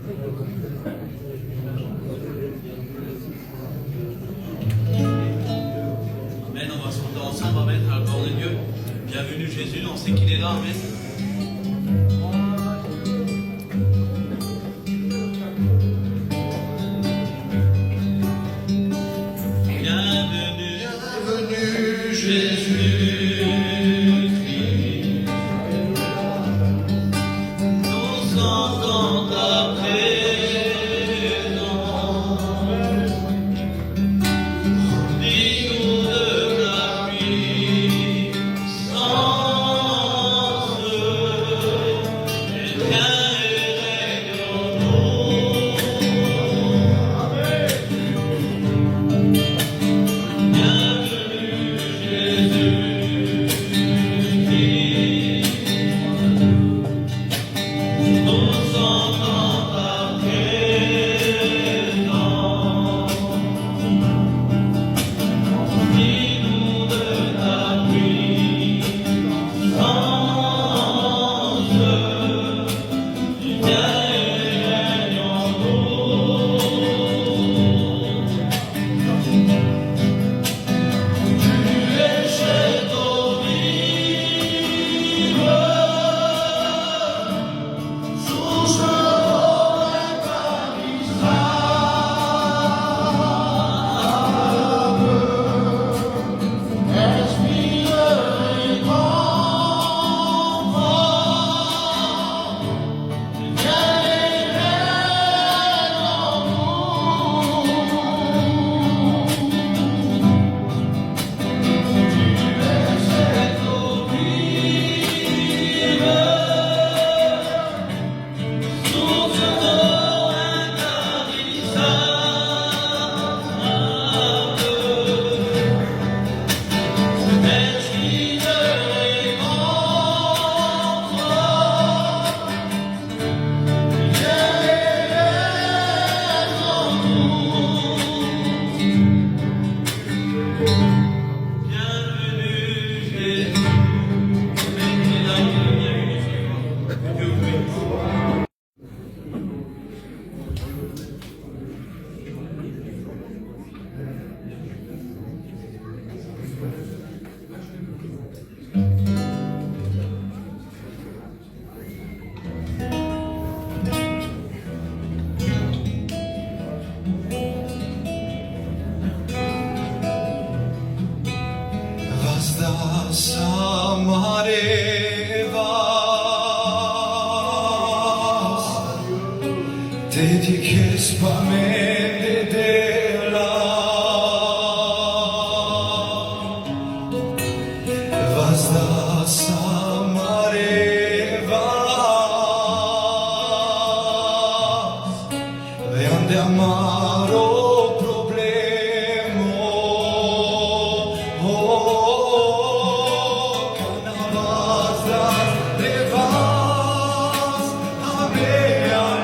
Amen, on va se rendre ensemble, amen, à la gloire de Dieu. Bienvenue Jésus, on sait qu'il est là, amen. Bienvenue Jésus. Dediches pamente dela Vazda samarevas Vean de amaro problemo Canavazdas levas Amean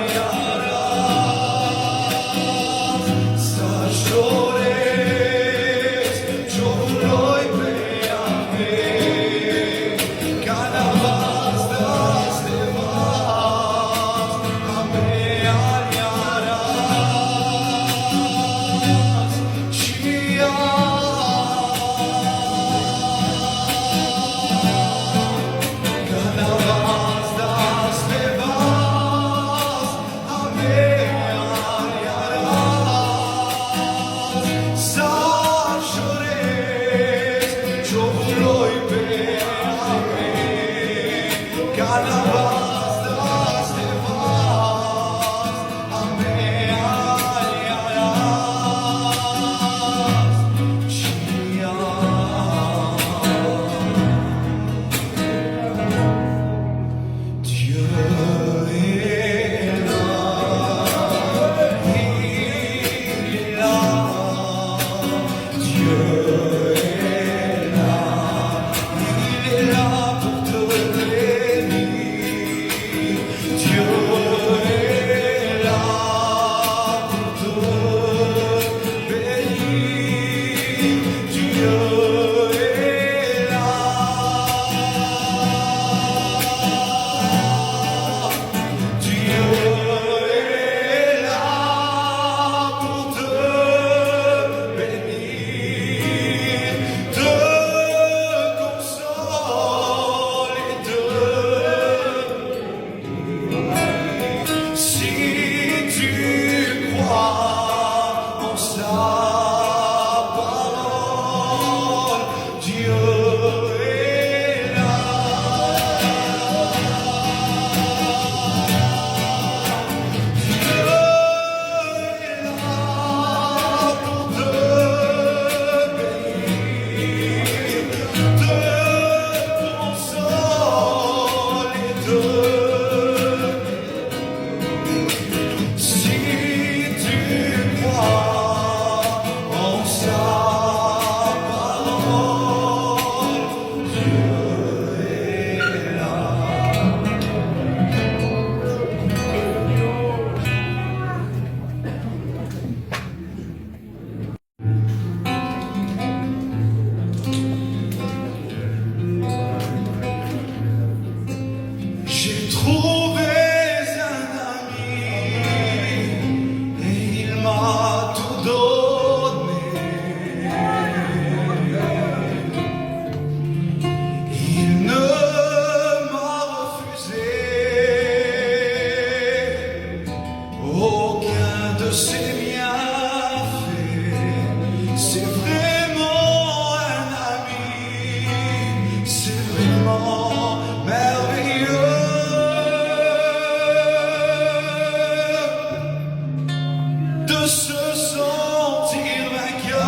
se sentir vainqueur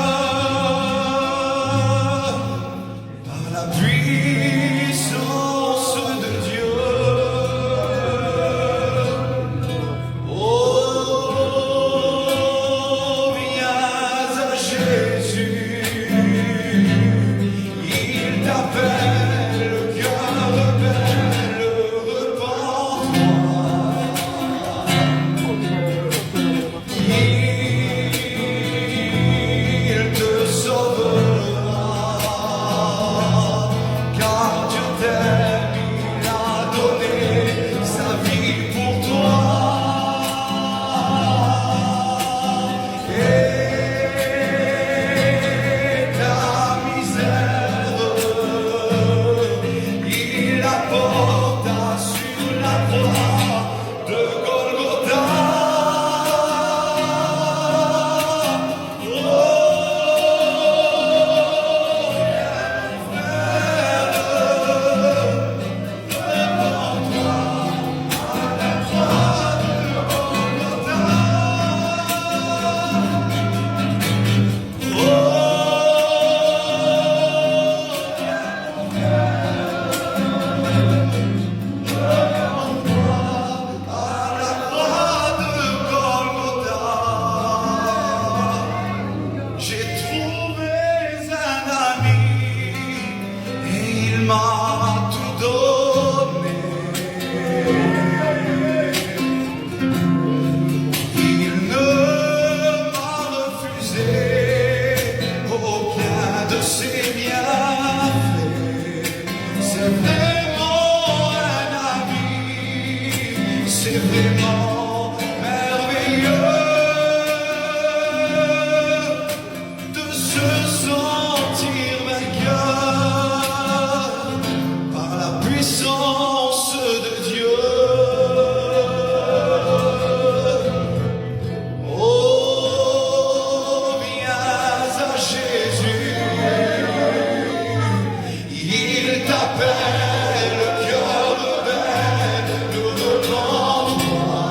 par la puissance de Dieu. Oh, viens à Jésus, il t'appelle, le cœur rebelle, repens-toi. Il te sauvera, car Dieu t'aime, il a donné sa vie pour toi. Et ta misère, il la porta sur la croix de Golgotha. J'ai trouvé un ami et il m'a tout donné. Il ne m'a refusé aucun de ses bienfaits. C'est vraiment un ami, c'est vraiment merveilleux de se sentir vainqueur par la puissance de Dieu. Oh, viens à Jésus, il t'appelle, le cœur rebelle, de repens-toi.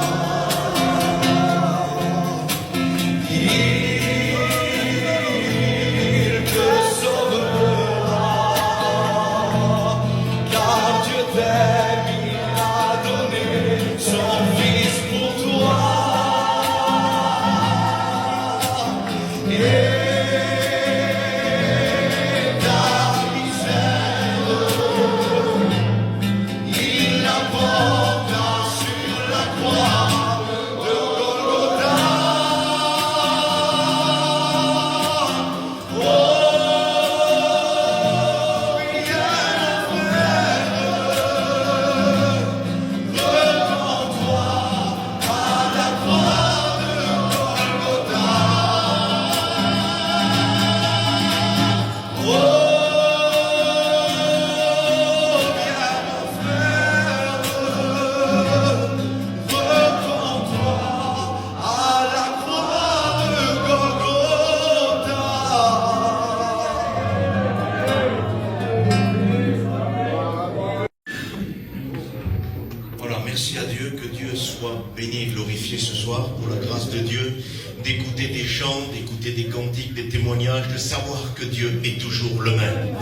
Il te sauvera, car Dieu t'aime, il a donné son Fils pour toi. Et ta misère, il la porta sur la croix de Golgotha. Oh, viens mon frère, repens-toi à la croix de Golgotha. Oh, viens mon frère, repens-toi à la croix de Golgotha. Voilà, merci à Dieu, que Dieu soit béni et glorifié ce soir pour la grâce de Dieu, d'écouter des chants, d'écouter des cantiques, des témoignages, de savoir que Dieu est toujours le même.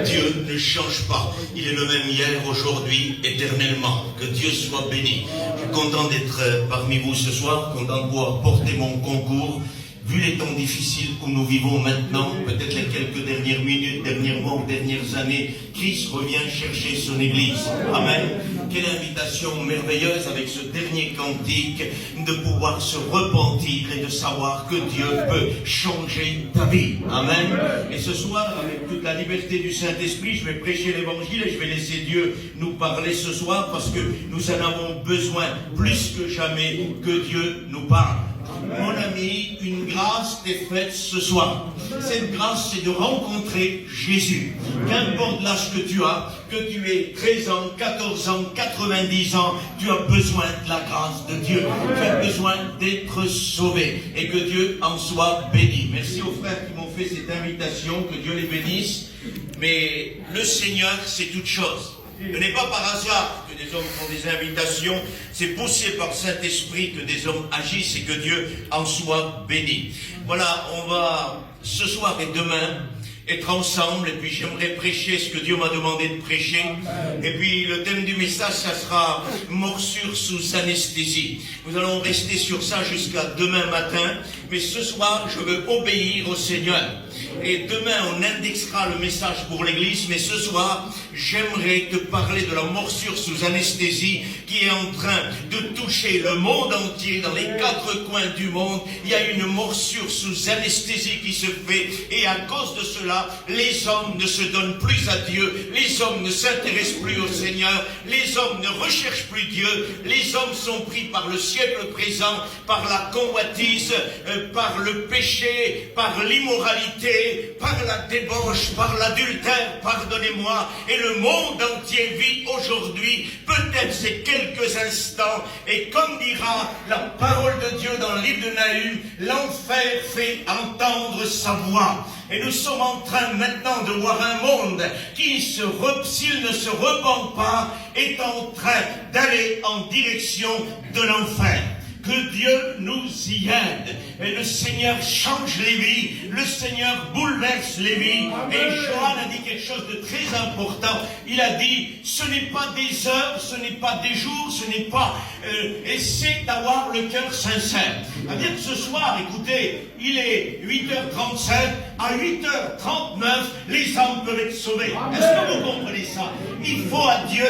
Dieu ne change pas, il est le même hier, aujourd'hui, éternellement. Que Dieu soit béni. Je suis content d'être parmi vous ce soir, content de pouvoir porter mon concours. Vu les temps difficiles où nous vivons maintenant, peut-être les quelques dernières minutes, derniers mois ou dernières années, Christ revient chercher son Église. Amen. Quelle invitation merveilleuse avec ce dernier cantique de pouvoir se repentir et de savoir que Dieu peut changer ta vie. Amen. Et ce soir, avec toute la liberté du Saint-Esprit, je vais prêcher l'Évangile et je vais laisser Dieu nous parler ce soir parce que nous en avons besoin plus que jamais que Dieu nous parle. Mon ami, une grâce t'est faite ce soir. Cette grâce, c'est de rencontrer Jésus. Qu'importe l'âge que tu aies 13 ans, 14 ans, 90 ans, tu as besoin de la grâce de Dieu. Tu as besoin d'être sauvé et que Dieu en soit béni. Merci aux frères qui m'ont fait cette invitation, que Dieu les bénisse. Mais le Seigneur, c'est toute chose. Ce n'est pas par hasard que des hommes font des invitations, c'est poussé par le Saint-Esprit que des hommes agissent et que Dieu en soit béni. Voilà, on va ce soir et demain être ensemble, et puis j'aimerais prêcher ce que Dieu m'a demandé de prêcher. Et puis le thème du message, ça sera morsure sous anesthésie. Nous allons rester sur ça jusqu'à demain matin, mais ce soir, je veux obéir au Seigneur. Et demain, on indexera le message pour l'église, mais ce soir, j'aimerais te parler de la morsure sous anesthésie qui est en train de toucher le monde entier, dans les 4 coins du monde. Il y a une morsure sous anesthésie qui se fait, et à cause de cela, les hommes ne se donnent plus à Dieu, les hommes ne s'intéressent plus au Seigneur, les hommes ne recherchent plus Dieu, les hommes sont pris par le siècle présent, par la convoitise, par le péché, par l'immoralité, par la débauche, par l'adultère, pardonnez-moi, et le monde entier vit aujourd'hui, peut-être c'est quelques instants, et comme dira la parole de Dieu dans le livre de Nahum, l'enfer fait entendre sa voix. Et nous sommes en train maintenant de voir un monde qui, s'il ne se repent pas, est en train d'aller en direction de l'enfer. Que Dieu nous y aide. Et le Seigneur change les vies. Le Seigneur bouleverse les vies. Et Johan a dit quelque chose de très important. Il a dit, ce n'est pas des heures, ce n'est pas des jours, ce n'est pas... et c'est d'avoir le cœur sincère. C'est-à-dire que ce soir, écoutez, il est 8h35, à 8h39, les âmes peuvent être sauvées. Est-ce que vous comprenez ça? Il faut à Dieu,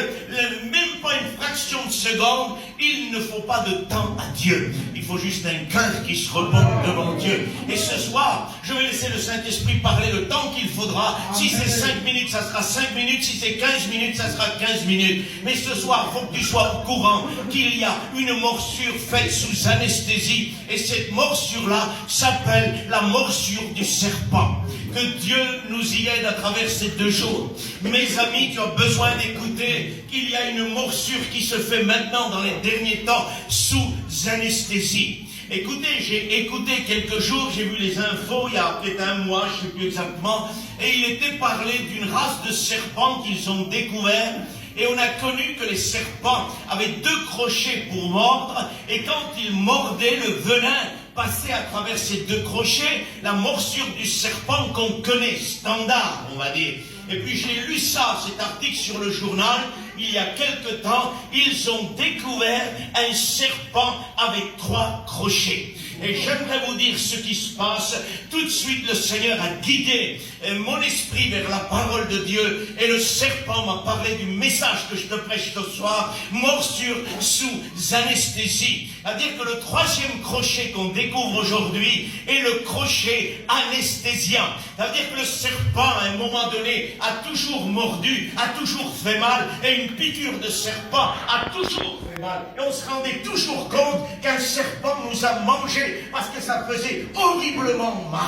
même pas une fraction de seconde, il ne faut pas de temps à Dieu. Il faut juste un cœur qui se repose devant Dieu. Et ce soir, je vais laisser le Saint-Esprit parler le temps qu'il faudra. Si c'est 5 minutes, ça sera 5 minutes. Si c'est 15 minutes, ça sera 15 minutes. Mais ce soir, il faut que tu sois au courant qu'il y a une morsure faite sous anesthésie. Et cette morsure-là s'appelle la morsure du serpent. Que Dieu nous y aide à travers ces 2 jours. Mes amis, tu as besoin d'écouter qu'il y a une morsure qui se fait maintenant dans les derniers temps sous anesthésie. Écoutez, j'ai écouté quelques jours, j'ai vu les infos il y a peut-être un mois, je ne sais plus exactement, et il était parlé d'une race de serpents qu'ils ont découvert. Et on a connu que les serpents avaient 2 crochets pour mordre, et quand ils mordaient, le venin passait à travers ces 2 crochets, la morsure du serpent qu'on connaît, standard, on va dire. Et puis j'ai lu ça, cet article sur le journal, il y a quelque temps, ils ont découvert un serpent avec 3 crochets. Et j'aimerais vous dire ce qui se passe. Tout de suite, le Seigneur a guidé mon esprit vers la parole de Dieu. Et le serpent m'a parlé du message que je te prêche ce soir. Morsure sous anesthésie. C'est-à-dire que le 3e crochet qu'on découvre aujourd'hui est le crochet anesthésien. C'est-à-dire que le serpent, à un moment donné, a toujours mordu, a toujours fait mal. Et une piqûre de serpent a toujours fait mal. Et on se rendait toujours compte qu'un serpent nous a mangé parce que ça faisait horriblement mal.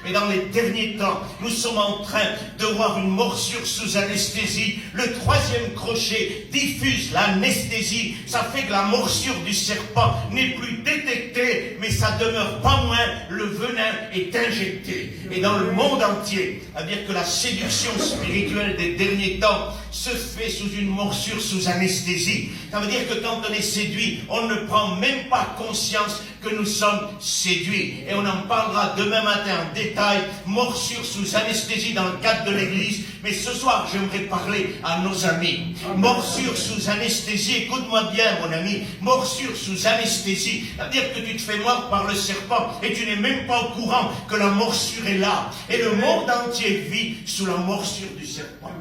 Mais dans les derniers temps, nous sommes en train de voir une morsure sous anesthésie. Le 3e crochet diffuse l'anesthésie. Ça fait que la morsure du serpent n'est plus détectée, mais ça demeure pas moins. Le venin est injecté. Et dans le monde entier, c'est-à-dire que la séduction spirituelle des derniers temps se fait sous une morsure sous anesthésie. Ça veut dire que quand on est séduit, on ne prend même pas conscience que nous sommes séduits. Et on en parlera demain matin en détail, morsure sous anesthésie dans le cadre de l'église. Mais ce soir, j'aimerais parler à nos amis. Morsure sous anesthésie, écoute-moi bien mon ami, morsure sous anesthésie, c'est-à-dire que tu te fais mordre par le serpent et tu n'es même pas au courant que la morsure est là. Et le monde entier vit sous la morsure du serpent.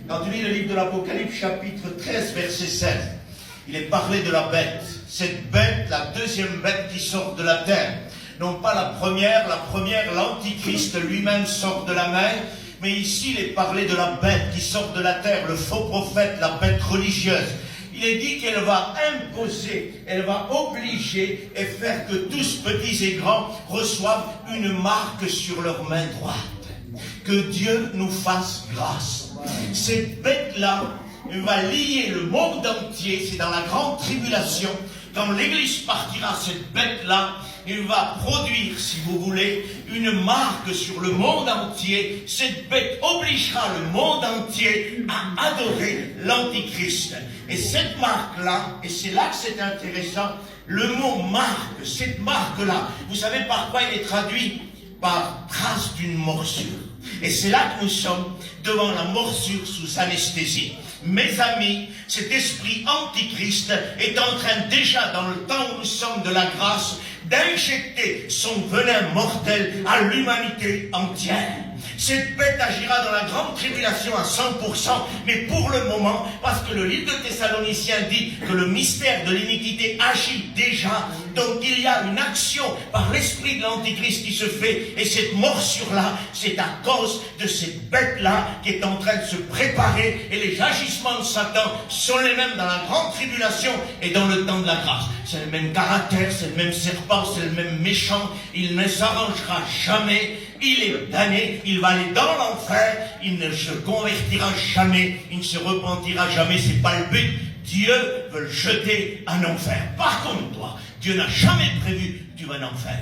Quand tu lis le livre de l'Apocalypse, chapitre 13, verset 16, il est parlé de la bête. Cette bête, la 2e bête qui sort de la terre. Non pas la première, l'antichrist lui-même sort de la mer, mais ici il est parlé de la bête qui sort de la terre, le faux prophète, la bête religieuse. Il est dit qu'elle va imposer, elle va obliger et faire que tous, petits et grands, reçoivent une marque sur leur main droite. Que Dieu nous fasse grâce. Cette bête-là va lier le monde entier, c'est dans la grande tribulation, quand l'Église partira, cette bête-là, il va produire, si vous voulez, une marque sur le monde entier. Cette bête obligera le monde entier à adorer l'Antichrist. Et cette marque-là, et c'est là que c'est intéressant, le mot marque, cette marque-là, vous savez par quoi il est traduit? Par trace d'une morsure. Et c'est là que nous sommes devant la morsure sous anesthésie. Mes amis, cet esprit antichrist est en train déjà, dans le temps où nous sommes de la grâce, d'injecter son venin mortel à l'humanité entière. Cette bête agira dans la grande tribulation à 100%, mais pour le moment, parce que le livre de Thessaloniciens dit que le mystère de l'iniquité agit déjà, donc il y a une action par l'esprit de l'Antichrist qui se fait, et cette morsure-là, c'est à cause de cette bête-là qui est en train de se préparer, et les agissements de Satan sont les mêmes dans la grande tribulation et dans le temps de la grâce. C'est le même caractère, c'est le même serpent, c'est le même méchant, il ne s'arrangera jamais. Il est damné, il va aller dans l'enfer, il ne se convertira jamais, il ne se repentira jamais, c'est pas le but. Dieu veut le jeter en enfer. Par contre, toi, Dieu n'a jamais prévu que tu vas en enfer.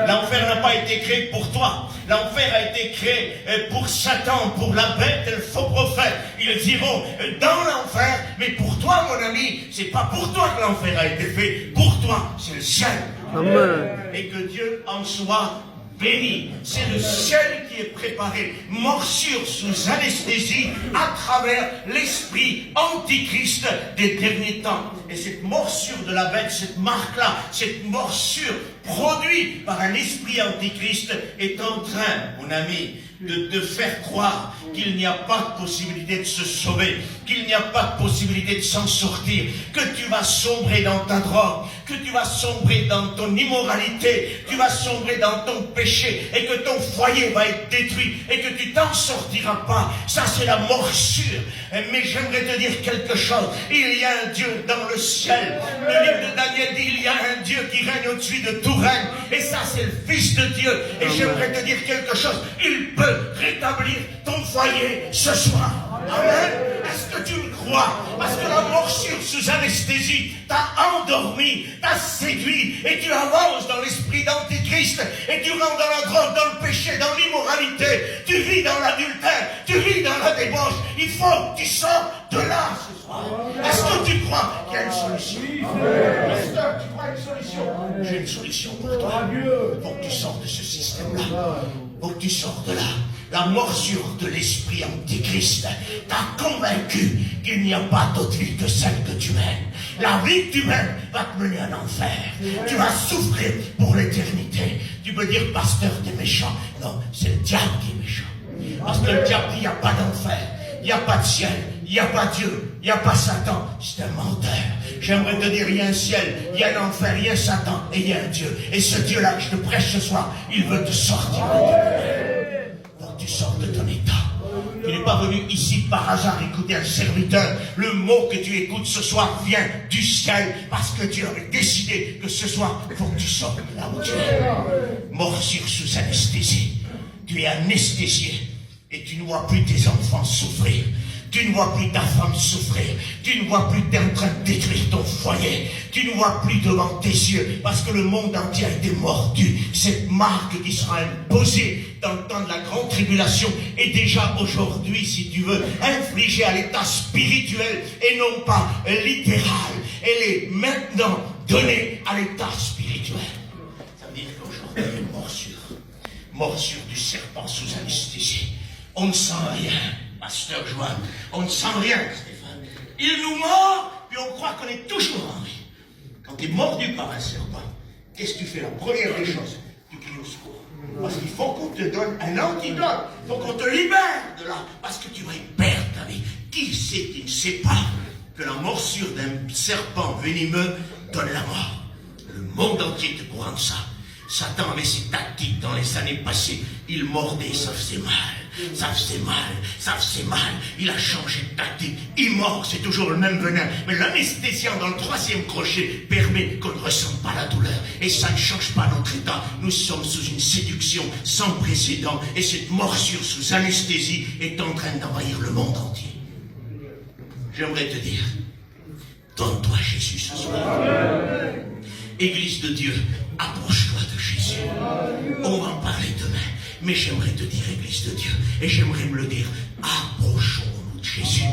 L'enfer n'a pas été créé pour toi. L'enfer a été créé pour Satan, pour la bête et le faux prophète. Ils iront dans l'enfer, mais pour toi, mon ami, c'est pas pour toi que l'enfer a été fait. Pour toi, c'est le ciel. Amen. Et que Dieu en soit béni. C'est le ciel qui est préparé, morsure sous anesthésie à travers l'esprit antichrist des derniers temps. Et cette morsure de la bête, cette marque-là, cette morsure produite par un esprit antichrist est en train, mon ami, de te faire croire qu'il n'y a pas de possibilité de se sauver, qu'il n'y a pas de possibilité de s'en sortir, que tu vas sombrer dans ta drogue, que tu vas sombrer dans ton immoralité, tu vas sombrer dans ton péché et que ton foyer va être détruit et que tu t'en sortiras pas. Ça, c'est la morsure. Mais j'aimerais te dire quelque chose. Il y a un Dieu dans le ciel. Le livre de Daniel dit il y a un Dieu qui règne au-dessus de tout règne. Et ça, c'est le Fils de Dieu. Et j'aimerais te dire quelque chose. Il peut rétablir ton foyer ce soir. Amen. Est-ce que tu le crois? Parce que la morsure sous anesthésie t'a endormi, t'a séduit, et tu avances dans l'esprit d'Antichrist, et tu rentres dans la drogue, dans le péché, dans l'immoralité, tu vis dans l'adultère, tu vis dans la débauche. Il faut que tu sortes de là ce soir. Est-ce que tu crois qu'il y a une solution? Pasteur, tu crois à une solution? J'ai une solution pour toi. Il faut que tu sortes de ce système-là. Il faut que tu sortes de là. La morsure de l'esprit antichrist t'a convaincu qu'il n'y a pas d'autre vie que celle que tu mènes. La vie que tu mènes va te mener en enfer. Tu vas souffrir pour l'éternité. Tu peux dire, pasteur, t'es méchant. Non, c'est le diable qui est méchant. Parce que le diable dit, il n'y a pas d'enfer, il n'y a pas de ciel, il n'y a pas Dieu, il n'y a pas Satan. C'est un menteur. J'aimerais te dire, il y a un ciel, il y a un enfer, il y a Satan et il y a un Dieu. Et ce Dieu-là que je te prêche ce soir, il veut te sortir. Tu sors de ton état. Tu n'es pas venu ici par hasard écouter un serviteur. Le mot que tu écoutes ce soir vient du ciel parce que Dieu avait décidé que ce soir, il faut que tu sortes de là où tu es. Morsure sous anesthésie. Tu es anesthésié et tu ne vois plus tes enfants souffrir. Tu ne vois plus ta femme souffrir. Tu ne vois plus que tu es en train de détruire ton foyer. Tu ne vois plus devant tes yeux parce que le monde entier a été mordu. Cette marque qui sera imposée dans le temps de la grande tribulation est déjà aujourd'hui, si tu veux, infligée à l'état spirituel et non pas littéral. Elle est maintenant donnée à l'état spirituel. Ça veut dire qu'aujourd'hui, il y a une morsure. Morsure du serpent sous anesthésie. On ne sent rien. Pasteur Joanne, on ne sent rien, Stéphane. Il nous mord, puis on croit qu'on est toujours en vie. Quand tu es mordu par un serpent, qu'est-ce que tu fais? La première des choses, tu cries au secours. Parce qu'il faut qu'on te donne un antidote. Il faut qu'on te libère de là. Parce que tu vas y perdre ta vie. Qui c'est qui ne sait pas que la morsure d'un serpent venimeux donne la mort? Le monde entier est au courant de ça. Satan avait ses tactiques dans les années passées. Il mordait, ça faisait mal. Ça faisait mal, ça faisait mal. Il a changé de tactique. Il mord, c'est toujours le même venin. Mais l'anesthésiant dans le 3e crochet permet qu'on ne ressente pas la douleur. Et ça ne change pas notre état. Nous sommes sous une séduction sans précédent. Et cette morsure sous anesthésie est en train d'envahir le monde entier. J'aimerais te dire Donne-toi Jésus ce soir. Église de Dieu, approche-toi de Jésus. On va en parler demain. Mais j'aimerais te dire, Église de Dieu, et j'aimerais me le dire, approchons-nous de Jésus.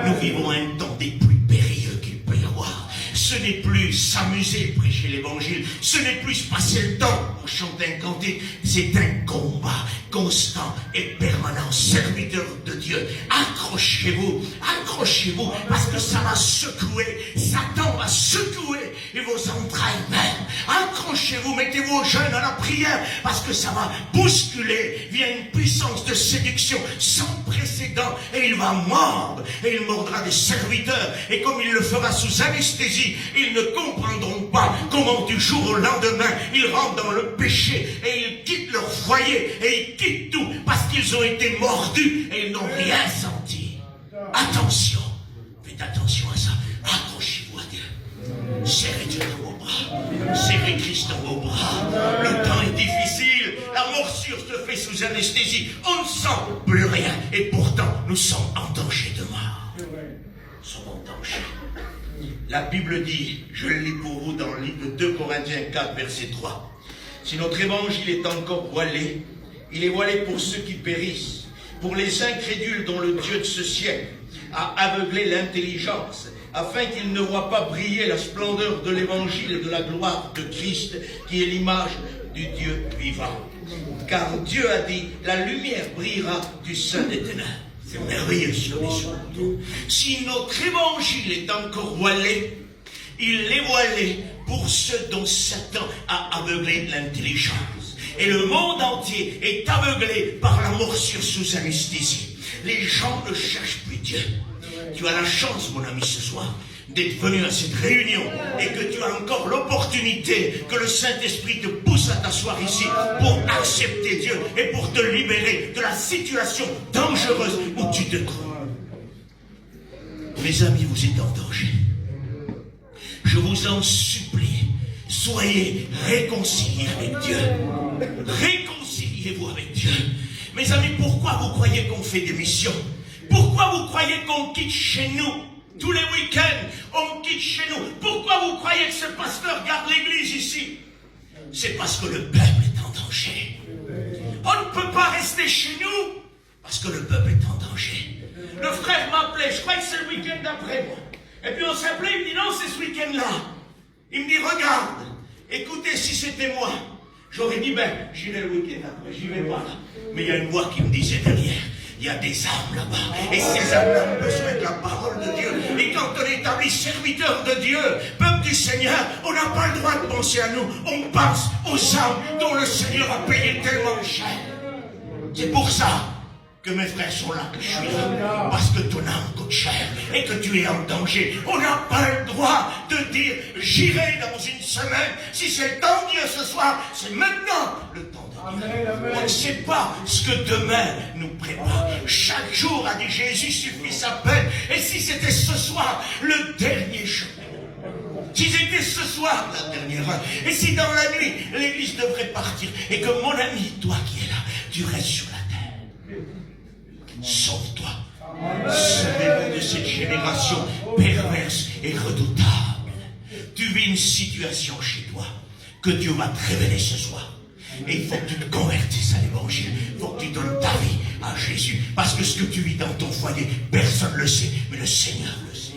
Nous vivons un temps des plus périlleux qu'il peut y avoir. Ce n'est plus s'amuser, prêcher l'évangile. Ce n'est plus se passer le temps pour chanter un cantique. C'est un combat constant et permanent. Serviteur de Dieu, accrochez-vous, accrochez-vous, parce que ça va secouer. Satan va secouer et vos entrailles même. Accrochez-vous, mettez-vous au jeûne, à la prière, parce que ça va bousculer. Il y a une puissance de séduction sans précédent et il va mordre. Et il mordra des serviteurs. Et comme il le fera sous anesthésie, ils ne comprendront pas comment du jour au lendemain ils rentrent dans le péché et ils quittent leur foyer et ils quittent tout parce qu'ils ont été mordus et ils n'ont rien senti. Attention, faites attention à ça. Accrochez-vous à Dieu. Serrez Dieu dans vos bras. Serrez Christ dans vos bras. Le temps est difficile. La morsure se fait sous anesthésie. On ne sent plus rien et pourtant nous sommes en danger de mort. Nous sommes en danger. La Bible dit, je le lis pour vous dans le livre de 2 Corinthiens 4, verset 3. Si notre évangile est encore voilé, il est voilé pour ceux qui périssent, pour les incrédules dont le Dieu de ce siècle a aveuglé l'intelligence, afin qu'ils ne voient pas briller la splendeur de l'évangile de la gloire de Christ, qui est l'image du Dieu vivant. Car Dieu a dit, la lumière brillera du sein des ténèbres. C'est merveilleux si on est sur le dos. Si notre évangile est encore voilé, il est voilé pour ceux dont Satan a aveuglé l'intelligence. Et le monde entier est aveuglé par la morsure sous anesthésie. Les gens ne cherchent plus Dieu. Tu as la chance, mon ami, ce soir, d'être venu à cette réunion et que tu as encore l'opportunité que le Saint-Esprit te pousse à t'asseoir ici pour accepter Dieu et pour te libérer de la situation dangereuse où tu te trouves. Mes amis, vous êtes en danger. Je vous en supplie, soyez réconciliés avec Dieu. Réconciliez-vous avec Dieu. Mes amis, pourquoi vous croyez qu'on fait des missions? Pourquoi vous croyez qu'on quitte chez nous? Tous les week-ends, on quitte chez nous. Pourquoi vous croyez que ce pasteur garde l'église ici? C'est parce que le peuple est en danger. On ne peut pas rester chez nous parce que le peuple est en danger. Le frère m'appelait, je crois que c'est le week-end d'après moi. Et puis on s'appelait, il me dit non, c'est ce week-end-là. Il me dit regarde, écoutez, si c'était moi, j'aurais dit ben, j'irai le week-end après, j'y vais pas là. Mais il y a une voix qui me disait derrière. Il y a des âmes là-bas. Et ces âmes-là ont besoin de la parole de Dieu. Et quand on est établi serviteur de Dieu, peuple du Seigneur, on n'a pas le droit de penser à nous. On pense aux âmes dont le Seigneur a payé tellement cher. C'est pour ça que mes frères sont là, que je suis là. Parce que ton âme coûte cher et que tu es en danger. On n'a pas le droit de dire j'irai dans une semaine. Si c'est le temps de Dieu ce soir, c'est maintenant le temps. On ne sait pas ce que demain nous prépare. Chaque jour, a dit Jésus, suffit sa peine. Et si c'était ce soir le dernier jour, si c'était ce soir la dernière heure, et si dans la nuit l'église devrait partir, et que mon ami, toi qui es là, tu restes sur la terre, sauve-toi. Sauvez-vous de cette génération perverse et redoutable. Tu vis une situation chez toi que Dieu va te révéler ce soir. Et il faut que tu te convertisses à l'évangile. Il faut que tu donnes ta vie à Jésus. Parce que ce que tu vis dans ton foyer, personne ne le sait. Mais le Seigneur le sait.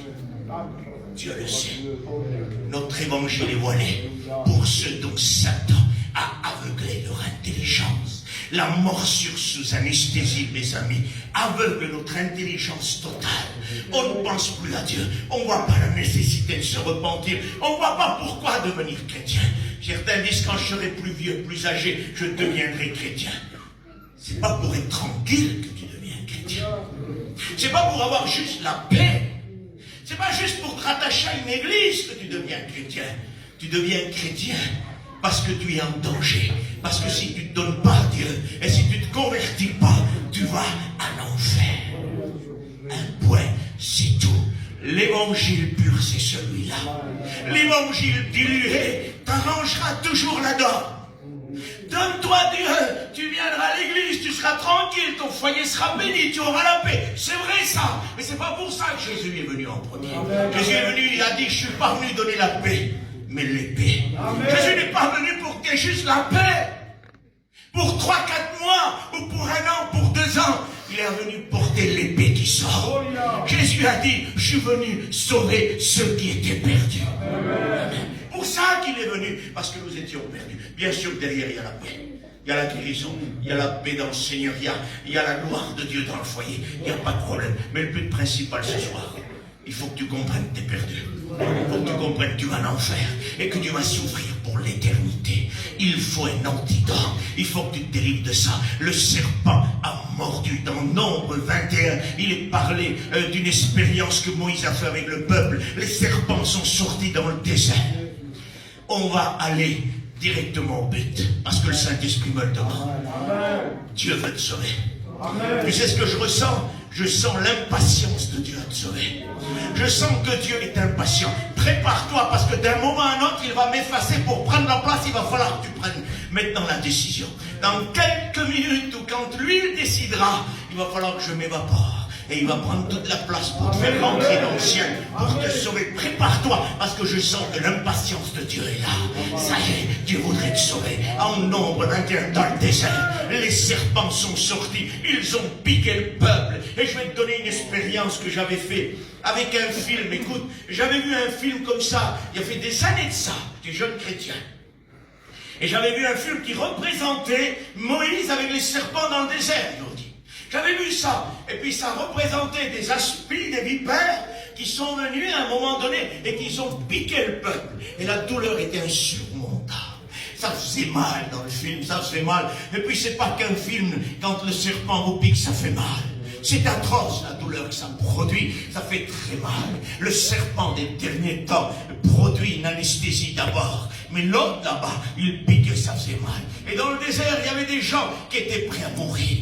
Dieu le sait. Notre évangile est voilé pour ceux dont Satan a aveuglé leur intelligence. La morsure sous anesthésie, mes amis, aveugle notre intelligence totale. On ne pense plus à Dieu. On ne voit pas la nécessité de se repentir. On ne voit pas pourquoi devenir chrétien. Certains disent quand je serai plus vieux, plus âgé, je deviendrai chrétien. C'est pas pour être tranquille que tu deviens chrétien. C'est pas pour avoir juste la paix. C'est pas juste pour te rattacher à une église que tu deviens chrétien. Tu deviens chrétien parce que tu es en danger. Parce que si tu ne te donnes pas à Dieu et si tu ne te convertis pas, tu vas à l'enfer. Un point, c'est tout. L'évangile pur, c'est celui-là. L'évangile dilué t'arrangera toujours là-dedans. Donne-toi Dieu, tu viendras à l'église, tu seras tranquille, ton foyer sera béni, tu auras la paix. C'est vrai ça, mais c'est pas pour ça que Jésus est venu en premier. Jésus est venu, il a dit, je suis pas venu donner la paix, mais l'épée. Jésus n'est pas venu pour que juste la paix. Pour 3-4 mois, ou pour 1 an, pour 2 ans, il est venu porter l'épée qui sort. Jésus a dit, je suis venu sauver ceux qui étaient perdus. Pour ça qu'il est venu, parce que nous étions perdus. Bien sûr, derrière, il y a la paix. Il y a la guérison, il y a la paix dans le Seigneur, il y a la gloire de Dieu dans le foyer. Il n'y a pas de problème. Mais le but principal ce soir, il faut que tu comprennes que tu es perdu. Il faut que tu comprennes que tu vas en enfer et que tu vas souffrir pour l'éternité. Il faut un antidote. Il faut que tu te dérives de ça. Le serpent a mordu. Dans Nombre 21, il est parlé d'une expérience que Moïse a fait avec le peuple. Les serpents sont sortis dans le désert. On va aller directement au but, parce que le Saint-Esprit me le demande. Dieu veut te sauver. Tu sais ce que je ressens? Je sens l'impatience de Dieu à te sauver. Je sens que Dieu est impatient. Prépare-toi, parce que d'un moment à un autre, il va m'effacer pour prendre la place. Il va falloir que tu prennes maintenant la décision. Dans quelques minutes, ou quand lui il décidera, il va falloir que je m'évapore. Et il va prendre toute la place pour te faire rentrer dans le ciel, pour te sauver. Prépare-toi, parce que je sens que l'impatience de Dieu est là. Ça y est, Dieu voudrait te sauver. En Nombre 21, dans le désert, les serpents sont sortis. Ils ont piqué le peuple. Et je vais te donner une expérience que j'avais fait avec un film. Écoute, j'avais vu un film comme ça, il y a fait des années de ça, des jeunes chrétiens. Et j'avais vu un film qui représentait Moïse avec les serpents dans le désert, ils ont dit. J'avais vu ça, et puis ça représentait des aspis, des vipères, qui sont venus à un moment donné, et qui ont piqué le peuple. Et la douleur était insurmontable. Ça faisait mal dans le film, ça faisait mal. Et puis c'est pas qu'un film, quand le serpent vous pique, ça fait mal. C'est atroce la douleur que ça produit, ça fait très mal. Le serpent des derniers temps produit une anesthésie d'abord, mais l'autre là-bas, il piquait, ça faisait mal. Et dans le désert, il y avait des gens qui étaient prêts à mourir.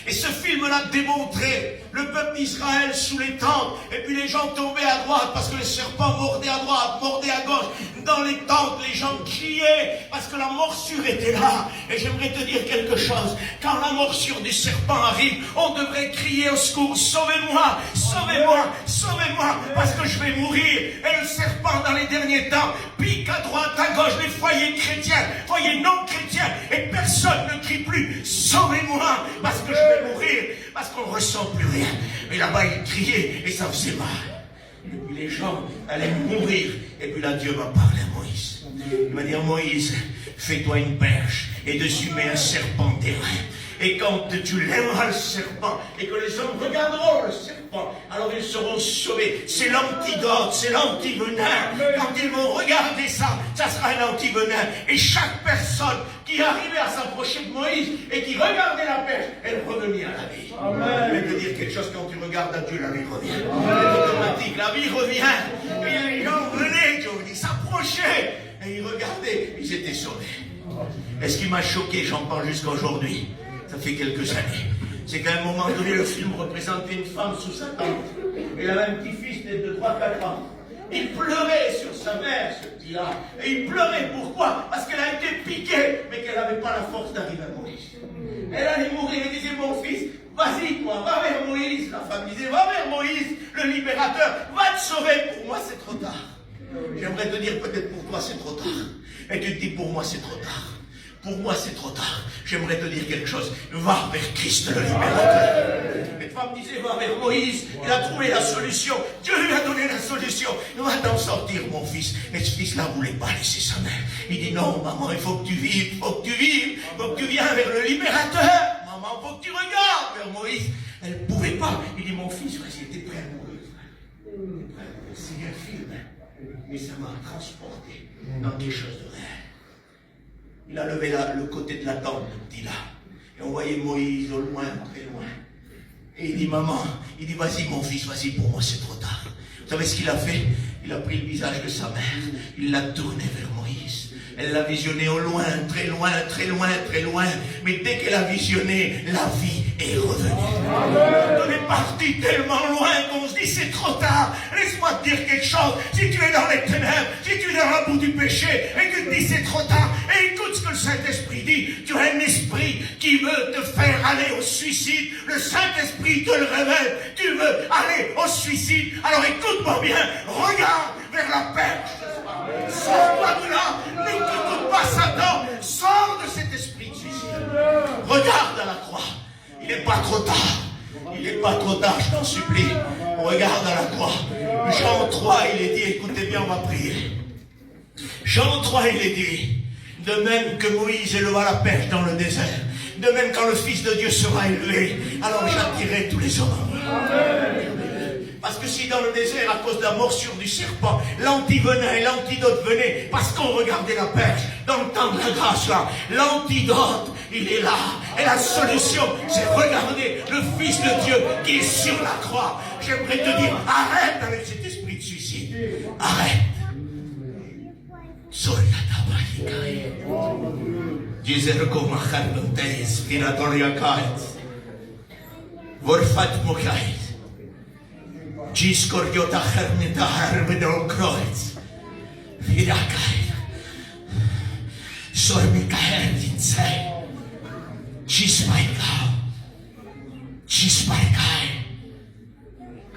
Et ce film l'a démontré, le peuple d'Israël sous les tentes, et puis les gens tombaient à droite parce que les serpents mordaient à droite, mordaient à gauche. Dans les tentes, les gens criaient parce que la morsure était là. Et j'aimerais te dire quelque chose, quand la morsure du serpent arrive, on devrait crier au secours, sauvez-moi, sauvez-moi, sauvez-moi, parce que je vais mourir. Et le serpent dans les derniers temps pique à droite, à gauche, les foyers chrétiens, foyers non chrétiens, et personne ne crie plus, sauvez-moi, parce que je vais mourir, parce qu'on ne ressent plus rien. Mais là-bas, il criait et ça faisait mal. Et puis les gens allaient mourir. Et puis là, Dieu m'a parlé à Moïse. Il m'a dit, Moïse, fais-toi une perche et dessus mets un serpent d'airain. Et quand tu lèveras le serpent et que les hommes regarderont le serpent, alors ils seront sauvés. C'est l'antidote, c'est l'antivenin. Quand ils vont regarder ça, ça sera un antivenin. Et chaque personne qui arrivait à s'approcher de Moïse et qui regardait la perche, elle revenait à la vie. Je vais te dire quelque chose, quand tu regardes à Dieu, la vie revient. C'est automatique, la vie revient. Et les gens venaient, ils s'approchaient et ils regardaient, ils étaient sauvés. Et ce qui m'a choqué, j'en parle jusqu'à aujourd'hui, ça fait quelques années, c'est qu'à un moment donné, le film représentait une femme sous sa tente. Elle avait un petit-fils de 3-4 ans. Il pleurait sur sa mère, ce petit-là. Et il pleurait, pourquoi? Parce qu'elle a été piquée, mais qu'elle n'avait pas la force d'arriver à Moïse. Elle allait mourir, elle disait, mon fils, vas-y toi, va vers Moïse. La femme disait, va vers Moïse, le libérateur, va te sauver. Pour moi, c'est trop tard. J'aimerais te dire, peut-être pour toi, c'est trop tard. Et tu te dis, pour moi, c'est trop tard. Pour moi, c'est trop tard. J'aimerais te dire quelque chose. Va vers Christ le libérateur. Les femmes disaient, va vers Moïse. Il a trouvé la solution. Dieu lui a donné la solution. Va t'en sortir, mon fils. Mais ce fils-là ne voulait pas laisser sa mère. Il dit, non, maman, il faut que tu vives. Il faut que tu vives. Il faut que tu viennes vers le libérateur. Maman, il faut que tu regardes vers Moïse. Elle ne pouvait pas. Il dit, mon fils, il était prêt à mourir. C'est un film. Mais ça m'a transporté dans quelque chose de réel. Il a levé le côté de la tente, le petit là. Et on voyait Moïse au loin, très loin. Et il dit, maman, il dit, vas-y mon fils, vas-y, pour moi c'est trop tard. Vous savez ce qu'il a fait? Il a pris le visage de sa mère, il l'a tourné vers Moïse. Elle l'a visionné au loin, très loin, très loin, très loin. Mais dès qu'elle a visionné, la vie est revenue. On est parti tellement loin qu'on se dit c'est trop tard. Laisse-moi te dire quelque chose. Si tu es dans les ténèbres, si tu es dans la boue du péché, et que tu te dis c'est trop tard, et écoute ce que le Saint-Esprit dit, tu as un esprit qui veut te faire aller au suicide. Le Saint-Esprit te le révèle. Tu veux aller au suicide. Alors écoute-moi bien. Regarde vers la perche. Sors-toi de là. N'écoute pas Satan. Sors de cet esprit de suicide. Regarde à la croix. Il n'est pas trop tard. Il n'est pas trop tard, je t'en supplie. Regarde à la croix. Jean 3, il est dit, écoutez bien, on va prier. Jean 3, il est dit, de même que Moïse éleva la perche dans le désert, de même quand le Fils de Dieu sera élevé, alors j'attirerai tous les hommes à moi. Parce que si dans le désert, à cause de la morsure du serpent, venait, l'antidote venait, parce qu'on regardait la perche, dans le temps de la grâce là, l'antidote, il est là. Et la solution, c'est regarder le Fils de Dieu qui est sur la croix. J'aimerais te dire, arrête avec cet esprit de suicide. Arrête.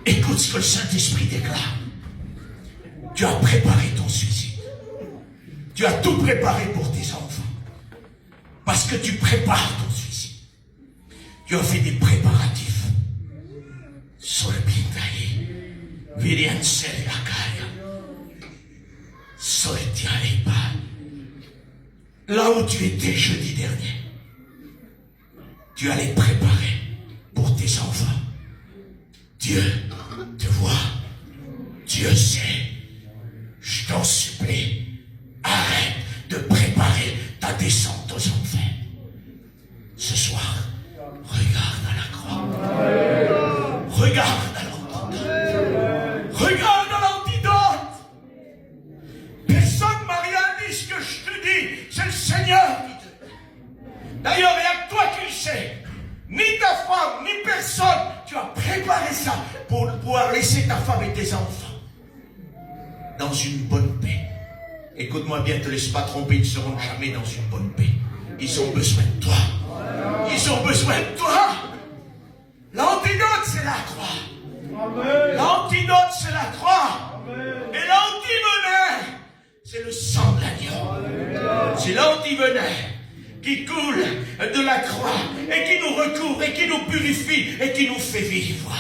Écoute ce que le Saint-Esprit déclare. Tu as préparé ton suicide. Tu as tout préparé pour tes enfants. Parce que tu prépares ton suicide. Tu as fait des préparatifs. Solbindaï, Virian Seriakaya, Soltiaïba. Là où tu étais jeudi dernier, tu allais préparer pour tes enfants. Dieu te voit, Dieu sait. Je t'en supplie, arrête de préparer ta descente aux enfers. Ce soir, regarde à la croix. Regarde à l'antidote. Regarde à l'antidote. Personne ne m'a rien dit ce que je te dis. C'est le Seigneur qui te dit. D'ailleurs, il n'y a que toi qui le sais. Ni ta femme, ni personne. Tu as préparé ça pour pouvoir laisser ta femme et tes enfants dans une bonne paix. Écoute-moi bien, ne te laisse pas tromper, ils ne seront jamais dans une bonne paix. Ils ont besoin de toi. Ils ont besoin de toi. L'antidote, c'est la croix. L'antidote, c'est la croix. Et l'antivenin, c'est le sang de l'agneau. C'est l'antivenin qui coule de la croix et qui nous recouvre et qui nous purifie et qui nous fait vivre.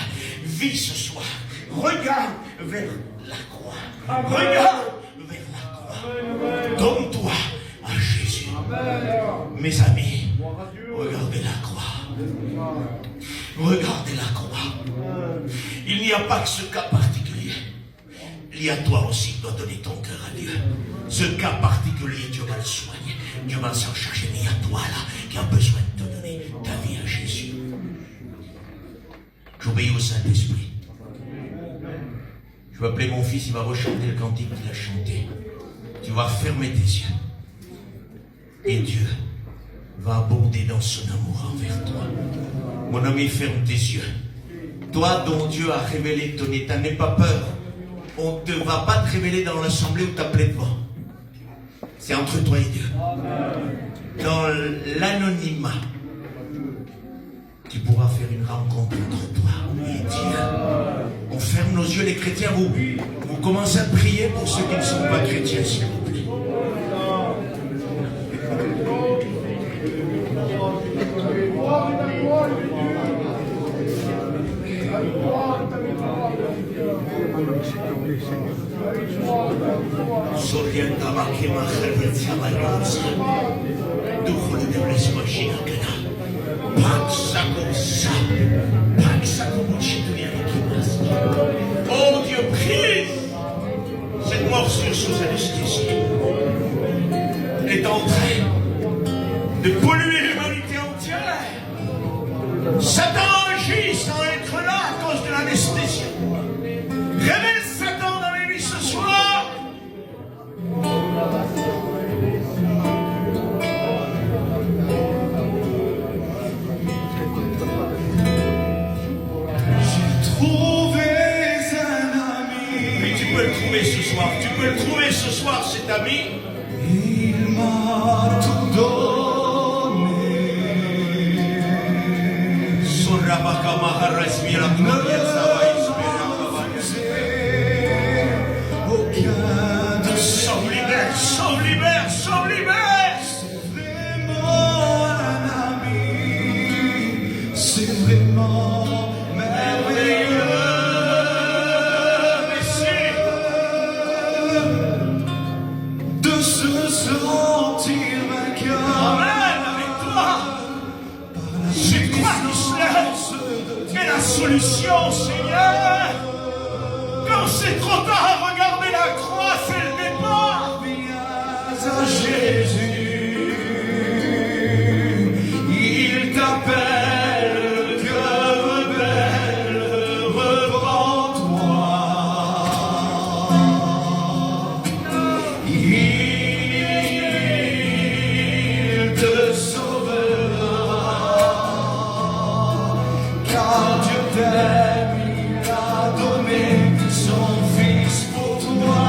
Vis ce soir. Regarde vers la croix. Regarde vers la croix. Donne-toi à Jésus. Mes amis, regardez la croix. Regardez la croix. Il n'y a pas que ce cas particulier. Il y a toi aussi qui dois donner ton cœur à Dieu. Ce cas particulier, Dieu va le soigner. Dieu va s'en charger. Mais il y a toi là qui a besoin de te donner ta vie à Jésus. J'obéis au Saint-Esprit. Je vais appeler mon fils, il va rechanter le cantique qu'il a chanté. Tu vas fermer tes yeux. Et Dieu va abonder dans son amour envers toi. Mon ami, ferme tes yeux. Toi dont Dieu a révélé ton état, n'aie pas peur. On ne va pas te révéler dans l'assemblée où tu as plein de vent. C'est entre toi et Dieu. Dans l'anonymat, tu pourras faire une rencontre entre toi et Dieu. On ferme nos yeux, les chrétiens, vous commencez à prier pour ceux qui ne sont pas chrétiens, s'il vous plaît. Oh Dieu, prise cette morsure sous anesthésie est en train de polluer l'humanité entière. Satan agit sans être là à cause de l'anesthésie. Révèle Satan dans les nuits ce soir. J'ai trouvé un ami. Oui, tu peux le trouver ce soir. Tu peux le trouver ce soir, cet ami. Il m'a tout donné. solution, Seigneur. Quand c'est trop tard, regardez la croix, c'est le départ. Viens à Jésus, il t'appelle, cœur rebelle, reprends-toi. Il te sauvera, car Dieu t'aime, il a donné son Fils pour toi.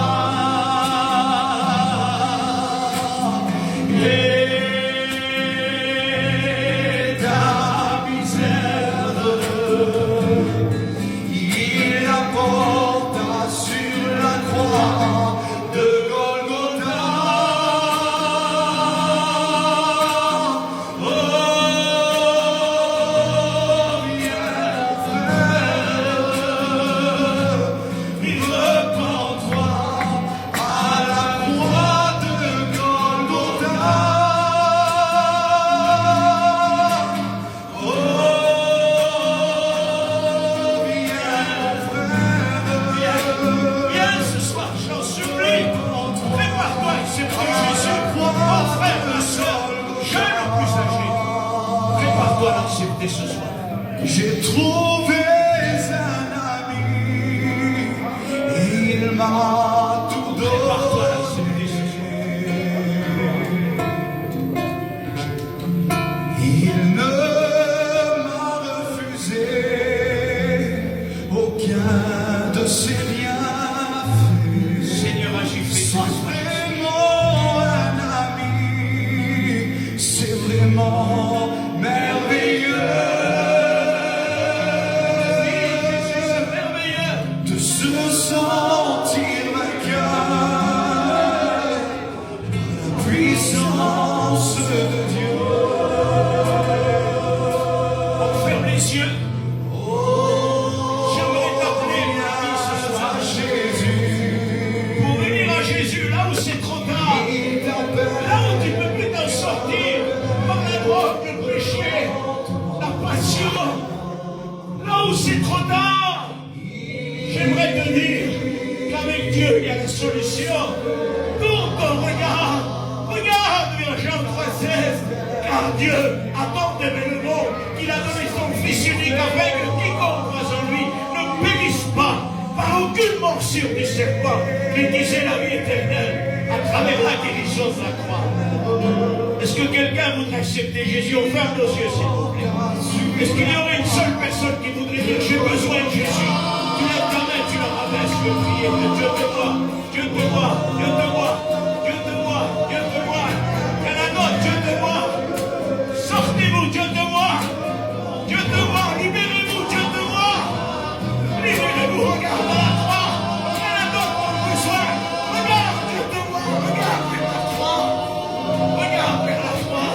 Et ta misère, il la porta sur la croix de Golgotha. Oh, viens frère, repens-toi à la croix de Golgotha. Oh, viens frère, Viens ce soir, j'en supplie. Prépare-toi à accepter Jésus. Mon frère, ma soeur, jeune ou plus âgé. Prépare-toi à l'accepter ce soir. j'ai trouvé un ami, il m'a tout Prépare-toi à donné. l'accepter ce soir. Il ne m'a refusé aucun de ses bienfaits. Seigneur, agis, C'est fais-toi soin. vraiment un ami, c'est vraiment merveilleux Jésus, c'est merveilleux. de se sentir vainqueur par la puissance de Dieu. On ferme les yeux. J'aimerais t'appeler mon ami ce soir. À Jésus, Pour venir à Jésus là où c'est trop tard. il t'appelle. Là où tu ne peux plus t'en sortir. Par la drogue, le péché, la passion. Là où c'est trop tard. J'aimerais te dire qu'avec Dieu, il y a la solution. Tourne ton regard. Regarde vers Jean 3,16. Car Dieu a tant aimé le monde qu'il a donné son Fils unique afin que quiconque croit en lui ne périsse pas par aucune morsure du serpent, mais disait la vie éternelle à travers la guérison de la croix. Est-ce que quelqu'un voudrait accepter Jésus? On ferme nos yeux, s'il vous plaît. Est-ce qu'il y aurait une seule personne qui voudrait dire j'ai besoin de Jésus? Tu lèves ta main, tu la rabaisses, tu veux prier. Dieu te voit, Dieu te voit, Dieu te voit, Dieu te voit, Dieu te voit. Il y en a d'autres, Dieu te voit. Sortez-vous, Dieu te voit. Dieu te voit, libérez-vous, Dieu te voit. Libérez-vous, regarde la croix. Il y en a d'autres qui ont besoin. Regarde, Dieu te voit, regarde vers la croix. Regarde vers la croix.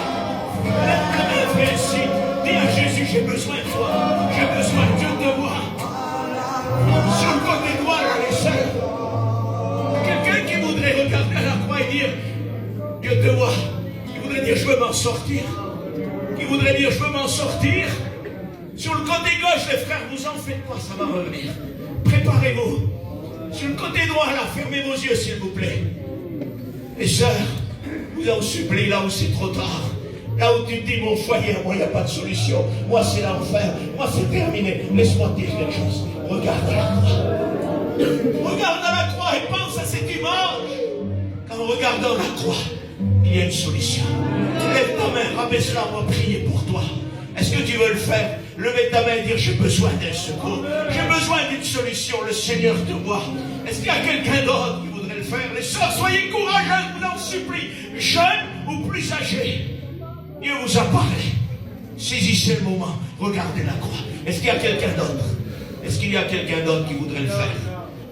Lève ta main, fais ici. Dis à Jésus, j'ai besoin de toi. J'ai besoin, Dieu te voit. Sur le côté droit, là, les sœurs. Quelqu'un qui voudrait regarder à la croix et dire, Dieu te voit. Qui voudrait dire, je veux m'en sortir. Qui voudrait dire, je veux m'en sortir. Sur le côté gauche, les frères, vous en faites pas, ça va revenir. Préparez-vous. Sur le côté droit, là, fermez vos yeux, s'il vous plaît. Les sœurs, vous en supplie, là où c'est trop tard. Là où tu te dis, mon foyer, moi, il n'y a pas de solution. Moi, c'est l'enfer. Moi, c'est terminé. Laisse-moi te dire quelque chose. Regarde à la croix. Regarde à la croix et pense à cet dimanche. Qu'en regardant la croix, il y a une solution. Lève ta main, rabaisse-la, on va prier pour toi. Est-ce que tu veux le faire? Levez ta main et dire, j'ai besoin d'un secours. J'ai besoin d'une solution. Le Seigneur te voit. Est-ce qu'il y a quelqu'un d'autre qui voudrait le faire? Les sœurs, soyez courageuses, je vous en supplie. Jeunes ou plus âgés. Dieu vous a parlé. Saisissez le moment. Regardez la croix. Est-ce qu'il y a quelqu'un d'autre? Est-ce qu'il y a quelqu'un d'autre qui voudrait le faire?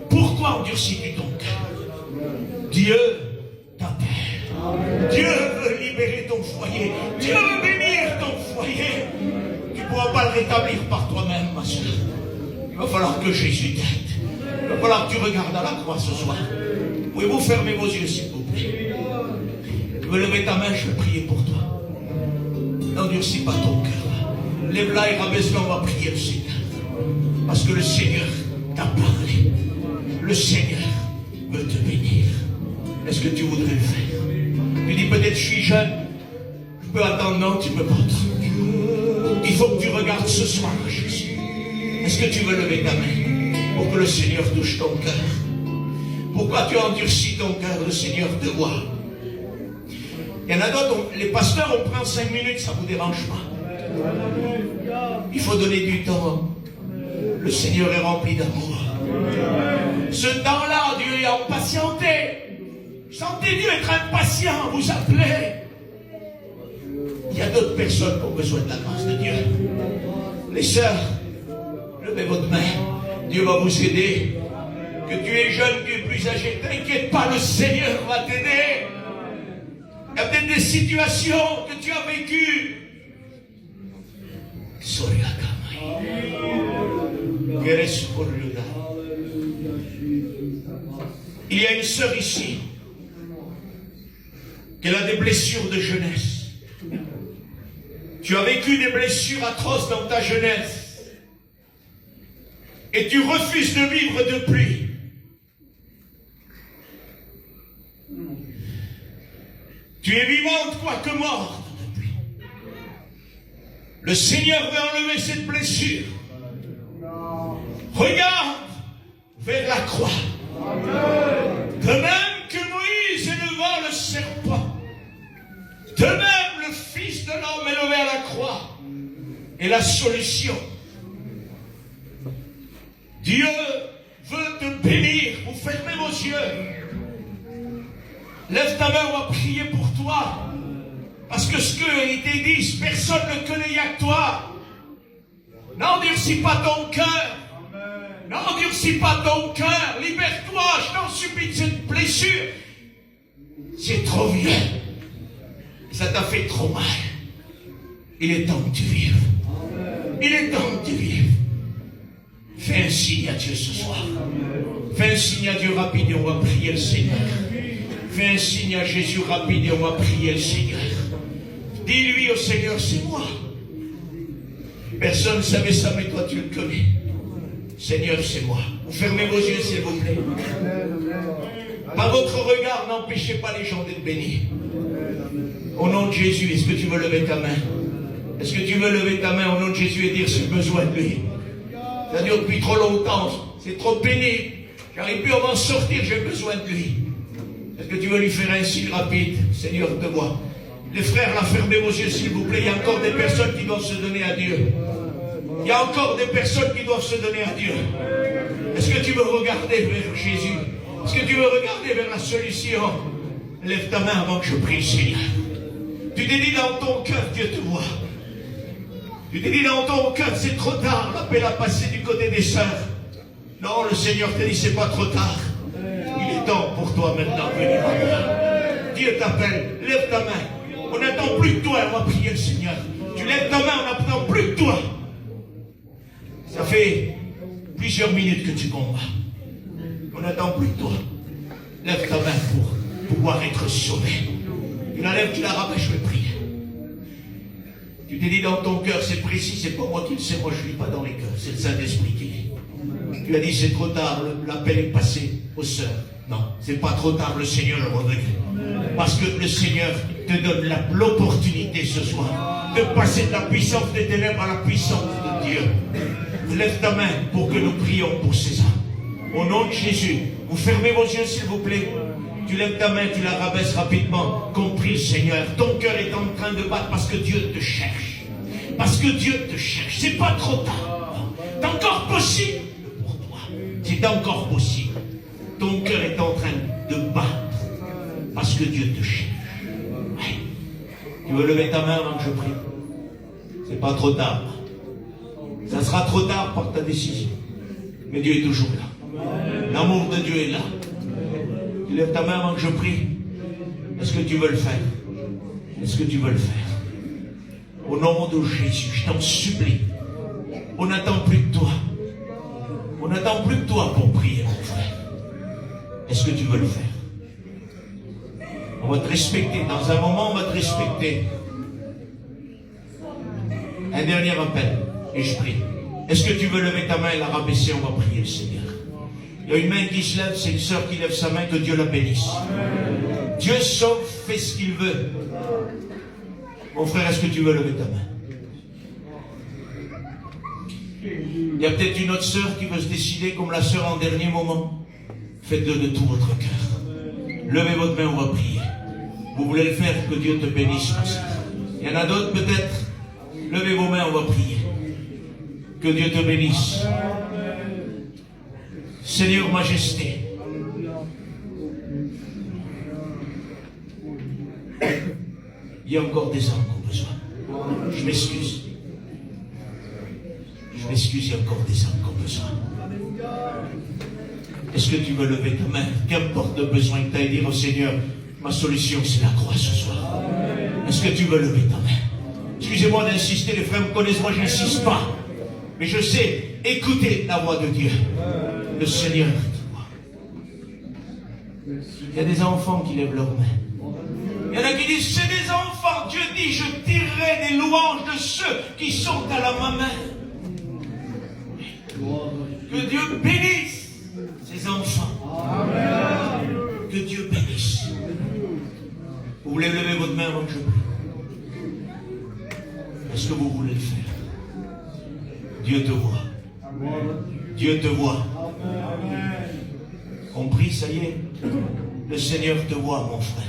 Pourquoi endurcis-tu ton cœur? Dieu t'appelle. Dieu veut libérer ton foyer. Dieu veut bénir ton foyer. Tu ne pourras pas le rétablir par toi-même, ma soeur. Il va falloir que Jésus t'aide. Il va falloir que tu regardes à la croix ce soir. Pouvez-vous fermer vos yeux, s'il vous plaît? Tu veux lever ta main, je vais prier pour toi. N'endurcis pas ton cœur. Lève-la et rabaisse-la, on va prier le Seigneur. Parce que le Seigneur t'a parlé. Le Seigneur veut te bénir. Est-ce que tu voudrais le faire? Tu dis peut-être je suis jeune. Je peux attendre. Non, tu ne peux pas attendre. Il faut que tu regardes ce soir Jésus. Est-ce que tu veux lever ta main pour que le Seigneur touche ton cœur? Pourquoi tu as endurci ton cœur? Le Seigneur te voit. Il y en a d'autres, les pasteurs, on prend 5 minutes, ça ne vous dérange pas. Il faut donner du temps. Le Seigneur est rempli d'amour. Ce temps-là, Dieu est impatienté. Sentez Dieu être impatient, vous appelez. Il y a d'autres personnes qui ont besoin de la grâce de Dieu. Les sœurs, levez votre main. Dieu va vous aider. Que tu es jeune, tu es plus âgé, t'inquiète pas, le Seigneur va t'aider. Il y a peut-être des situations que tu as vécues. Il y a une sœur ici qui a des blessures de jeunesse. Tu as vécu des blessures atroces dans ta jeunesse. Et tu refuses de vivre depuis. Tu es vivante quoique morte depuis. Le Seigneur veut enlever cette blessure. Regarde vers la croix. De même que Moïse éleva le serpent, de même le Fils de l'homme élevé à la croix est la solution. Dieu veut te bénir. Vous fermez vos yeux. Lève ta main, on va prier pour toi. Parce que ce qui a été dit, personne ne le connaît, il n'y a que toi. N'endurcis pas ton cœur. N'endurcis pas ton cœur. Libère-toi, je t'en supplie, de cette blessure. C'est trop vieux. Ça t'a fait trop mal. Il est temps que tu vives. Il est temps que tu vives. Fais un signe à Dieu ce soir. Fais un signe à Dieu rapide et on va prier le Seigneur. Fais un signe à Jésus rapide et on va prier le Seigneur. Dis-lui au Seigneur, c'est moi. Personne ne savait ça, mais toi tu le connais. Seigneur, c'est moi. Vous fermez vos yeux, s'il vous plaît. Par votre regard, n'empêchez pas les gens d'être bénis. Au nom de Jésus, est-ce que tu veux lever ta main? Est-ce que tu veux lever ta main au nom de Jésus et dire j'ai besoin de lui? Ça dure depuis trop longtemps. C'est trop pénible. J'arrive plus à m'en sortir, j'ai besoin de lui. Est-ce que tu veux lui faire un signe rapide? Seigneur, te vois. Les frères, là, fermez vos yeux, s'il vous plaît. Il y a encore des personnes qui doivent se donner à Dieu. Il y a encore des personnes qui doivent se donner à Dieu. Est-ce que tu veux regarder vers Jésus? Est-ce que tu veux regarder vers la solution? Lève ta main avant que je prie, Seigneur. Tu t'es dit dans ton cœur, Dieu te voit. Tu t'es dit dans ton cœur, c'est trop tard. L'appel a passé du côté des sœurs. Non, le Seigneur t'a dit, c'est pas trop tard. Il est temps pour toi maintenant. Venez maintenant. Dieu t'appelle. Lève ta main. On n'attend plus de toi. On va prier le Seigneur. Tu lèves ta main, on n'attend plus de toi. Ça fait plusieurs minutes que tu combats. On n'attend plus de toi. Lève ta main pour pouvoir être sauvé. Tu la lèves, tu la rabâches, je vais prier. Tu t'es dit dans ton cœur, c'est précis, c'est pas moi qui le sais, moi je ne lis pas dans les cœurs, c'est le Saint-Esprit qui lit. Tu as dit c'est trop tard, l'appel est passé aux sœurs. Non, c'est pas trop tard, le Seigneur le regrette. Parce que le Seigneur te donne l'opportunité ce soir de passer de la puissance des ténèbres à la puissance de Dieu. Lève ta main pour que nous prions pour ces âmes. Au nom de Jésus, vous fermez vos yeux s'il vous plaît. Tu lèves ta main, tu la rabaisses rapidement. Compris, Seigneur. Ton cœur est en train de battre parce que Dieu te cherche. Parce que Dieu te cherche. C'est pas trop tard. C'est encore possible pour toi. C'est encore possible. Ton cœur est en train de battre parce que Dieu te cherche. Ouais. Tu veux lever ta main avant que je prie? C'est pas trop tard. Ça sera trop tard par ta décision. Mais Dieu est toujours là. L'amour de Dieu est là. Tu lèves ta main avant que je prie. Est-ce que tu veux le faire? Est-ce que tu veux le faire? Au nom de Jésus, je t'en supplie. On n'attend plus de toi. On n'attend plus de toi pour prier, mon frère. Est-ce que tu veux le faire? On va te respecter. Dans un moment, on va te respecter. Un dernier appel. Et je prie. Est-ce que tu veux lever ta main et la rabaisser? On va prier le Seigneur. Il y a une main qui se lève, c'est une sœur qui lève sa main, que Dieu la bénisse. Dieu sauve, fait ce qu'il veut. Mon frère, est-ce que tu veux lever ta main? Il y a peut-être une autre sœur qui veut se décider comme la sœur en dernier moment. Faites-le de tout votre cœur. Levez votre main, on va prier. Vous voulez le faire, que Dieu te bénisse, ma sœur. Il y en a d'autres peut-être. Levez vos mains, on va prier. Que Dieu te bénisse. Seigneur, Majesté. Il y a encore des âmes qui ont besoin. Je m'excuse. Je m'excuse, il y a encore des âmes qui ont besoin. Est-ce que tu veux lever ta main? Qu'importe le besoin que tu as et dire au Seigneur, ma solution c'est la croix ce soir. Est-ce que tu veux lever ta main? Excusez-moi d'insister, les frères me connaissent, moi je n'insiste pas. Mais je sais écouter la voix de Dieu. Le Seigneur te voit. Il y a des enfants qui lèvent leurs mains. Il y en a qui disent, c'est des enfants. Dieu dit, je tirerai des louanges de ceux qui sont à la main. Que Dieu bénisse ces enfants. Amen. Que Dieu bénisse. Vous voulez lever votre main avant que je prie? Est-ce que vous voulez le faire? Dieu te voit. Dieu te voit. Compris, ça y est? Le Seigneur te voit, mon frère.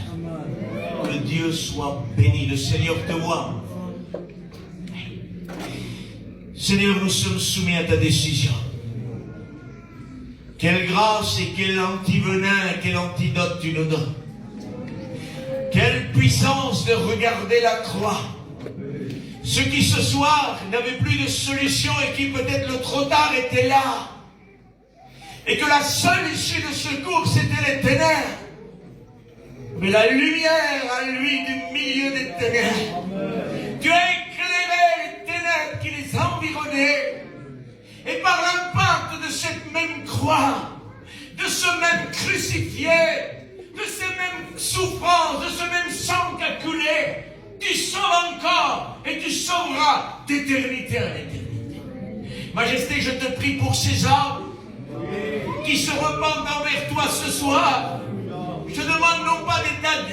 Que Dieu soit béni. Le Seigneur te voit. Seigneur, nous sommes soumis à ta décision. Quelle grâce et quel antivenin, quel antidote tu nous donnes. Quelle puissance de regarder la croix. Ceux qui ce soir n'avaient plus de solution et qui peut-être le trop tard étaient là. Et que la seule issue de secours c'était les ténèbres. Mais la lumière à lui du milieu des ténèbres. Tu as éclairé les ténèbres qui les environnaient. Et par l'impact de cette même croix, de ce même crucifié, de ces mêmes souffrances, de ce même sang qui a coulé, tu sauves encore et tu sauveras d'éternité à l'éternité. Majesté, je te prie pour ces hommes qui se repentent envers toi ce soir. Je te demande non pas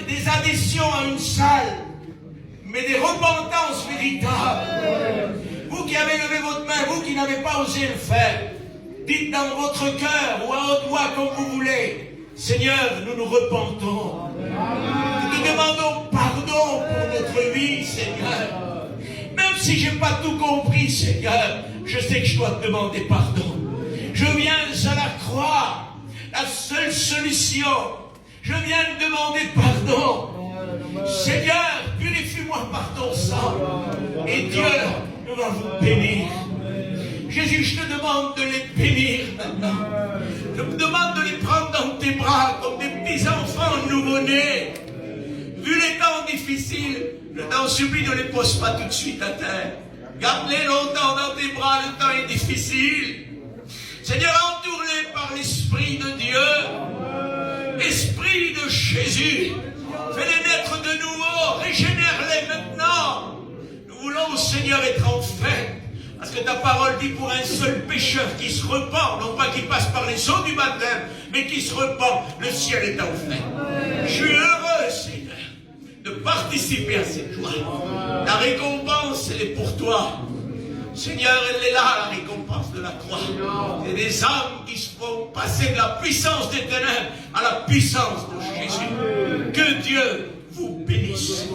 des adhésions à une salle, mais des repentances véritables. Vous qui avez levé votre main, vous qui n'avez pas osé le faire, dites dans votre cœur ou à haute voix comme vous voulez, Seigneur, nous nous repentons. Nous te demandons pardon pour notre vie, Seigneur. Même si je n'ai pas tout compris, Seigneur, je sais que je dois te demander pardon. Je viens à la croix, la seule solution. Je viens te demander pardon. Seigneur, purifie-moi par ton sang. Et Dieu va vous bénir. Jésus, je te demande de les bénir maintenant. Je te demande de les prendre dans tes bras comme des petits enfants nouveau-nés. Vu les temps difficiles, je t'en supplie, ne les pose pas tout de suite à terre. Garde-les longtemps dans tes bras, le temps est difficile. Seigneur, entoure-les par l'Esprit de Dieu. Esprit de Jésus, fais-les naître de nouveau, régénère-les maintenant. Nous voulons, Seigneur, être en fête. Parce que ta parole dit pour un seul pécheur qui se repent, non pas qui passe par les eaux du baptême, mais qui se repent, le ciel est en fête. Je suis heureux, Seigneur, de participer à cette joie. La récompense, elle est pour toi. Seigneur, elle est là, la récompense de la croix. C'est des âmes qui se font passer de la puissance des ténèbres à la puissance de Jésus. Que Dieu vous bénisse.